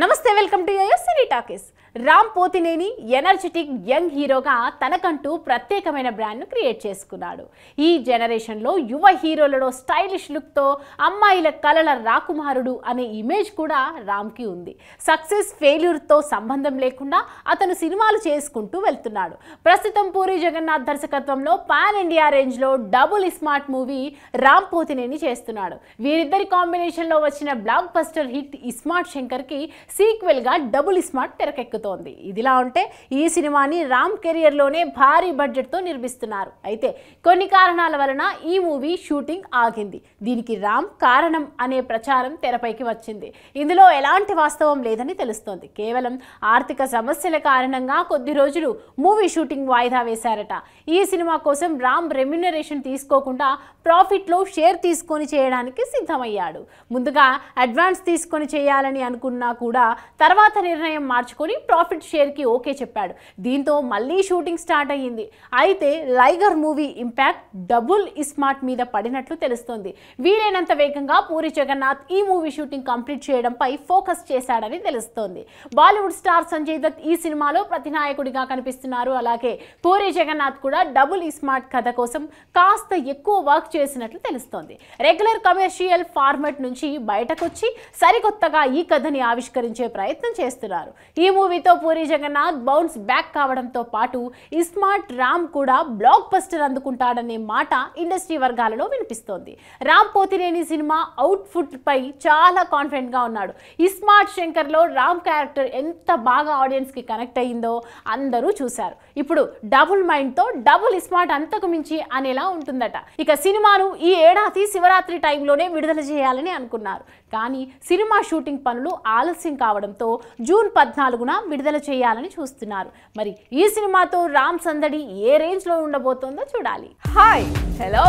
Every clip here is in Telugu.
నమస్తే welcome to YoYo Cine Talkies. Ram Pothineni energetic young హీరోగా తనకంటూ ప్రత్యేకమైన బ్రాండ్ను క్రియేట్ చేసుకున్నాడు. ఈ జనరేషన్లో యువ హీరోలలో స్టైలిష్ లుక్తో అమ్మాయిల కలల రాకుమారుడు అనే ఇమేజ్ కూడా రామ్కి ఉంది. సక్సెస్ ఫెయిల్యూర్తో సంబంధం లేకుండా అతను సినిమాలు చేసుకుంటూ వెళ్తున్నాడు. ప్రస్తుతం పూరి జగన్నాథ్ దర్శకత్వంలో పాన్ ఇండియా రేంజ్లో double smart movie Ram Pothineni చేస్తున్నాడు. వీరిద్దరి కాంబినేషన్లో వచ్చిన బ్లాక్ బస్టర్ హిట్ ఇస్మార్ట్ శంకర్కి సీక్వెల్గా డబుల్ స్మార్ట్ తెరకెక్కుతోంది. ఇదిలా ఉంటే ఈ సినిమాని రామ్ కెరియర్లోనే భారీ బడ్జెట్తో నిర్మిస్తున్నారు. అయితే కొన్ని కారణాల వలన ఈ మూవీ షూటింగ్ ఆగింది. దీనికి రామ్ కారణం అనే ప్రచారం తెరపైకి వచ్చింది. ఇందులో ఎలాంటి వాస్తవం లేదని తెలుస్తోంది. కేవలం ఆర్థిక సమస్యల కారణంగా కొద్ది రోజులు మూవీ షూటింగ్ వాయిదా వేశారట. ఈ సినిమా కోసం రామ్ రెమ్యునరేషన్ తీసుకోకుండా ప్రాఫిట్లో షేర్ తీసుకొని చేయడానికి సిద్ధమయ్యాడు. ముందుగా అడ్వాన్స్ తీసుకొని చేయాలని అనుకున్నా కూడా తర్వాత నిర్ణయం మార్చుకొని ప్రాఫిట్ షేర్కి ఓకే చెప్పాడు. దీంతో మళ్ళీ షూటింగ్ స్టార్ట్ అయ్యింది. అయితే లైగర్ మూవీ ఇంపాక్ట్ డబుల్ స్మార్ట్ మీద పడినట్లు తెలుస్తోంది. వీలైనంత వేగంగా పూరి జగన్నాథ్ ఈ మూవీ షూటింగ్ కంప్లీట్ చేయడంపై ఫోకస్ చేశాడని తెలుస్తోంది. బాలీవుడ్ స్టార్ సంజయ్ దత్ ఈ సినిమాలో ప్రతినాయకుడిగా కనిపిస్తున్నారు. అలాగే పూరి జగన్నాథ్ కూడా డబుల్ స్మార్ట్ కథ కోసం కాస్త ఎక్కువ వర్క్ చేసినట్లు తెలుస్తోంది. రెగ్యులర్ కమర్షియల్ ఫార్మాట్ నుంచి బయటకొచ్చి సరికొత్తగా ఈ కథని ఆవిష్కరించే ప్రయత్నం చేస్తున్నారు. ఈ మూవీతో పూరి జగన్నాథ్ బౌన్స్ బ్యాక్ కావడంతో పాటు ఇస్మార్ట్ రామ్ కూడా బ్లాక్ బస్టర్ అందుకుంటాడనే మాట ఇండస్ట్రీ వర్గాలలో వినిపిస్తోంది. రామ్ పోతినేని సినిమా అవుట్పుట్ పై చాలా కాన్ఫిడెంట్ గా ఉన్నాడు. ఇస్మార్ట్ శంకర్ లో రామ్ క్యారెక్టర్ ఎంత బాగా ఆడియన్స్ కి కనెక్ట్ అయ్యిందో అందరూ చూశారు. ఇప్పుడు డబుల్ మైండ్ తో డబుల్ స్మార్ట్ అంతకు మించి అనేలా ఉంటుందట. ఇక సినిమాను ఈ ఏడాది శివరాత్రి టైంలోనే విడుదల చేయాలని అనుకున్నారు. కానీ సినిమా షూటింగ్ పనులు ఆలస్యం కావడంతో జూన్ 14న విడుదల చేయాలని చూస్తున్నారు. మరి ఈ సినిమాతో రామ్ సందడి ఏ రేంజ్ లో ఉండబోతోందో చూడాలి. హాయ్ హలో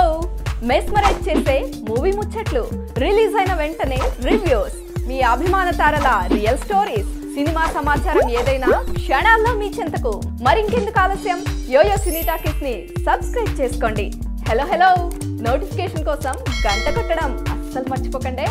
మెస్మరైజ్ చేసే మూవీ ముచ్చట్లు, రిలీజ్ అయిన వెంటనే రివ్యూస్, మీ అభిమాన తారల రియల్ స్టోరీస్, సినిమా సమాచారం ఏదైనా క్షణాల్లో మీ చెంతకు. మరింకెందుకు ఆలస్యం, యోయో సినీ టాకీస్ ని సబ్స్క్రైబ్ చేసుకోండి. హలో నోటిఫికేషన్ కోసం గంట కొట్టడం అస్సలు మర్చిపోకండి.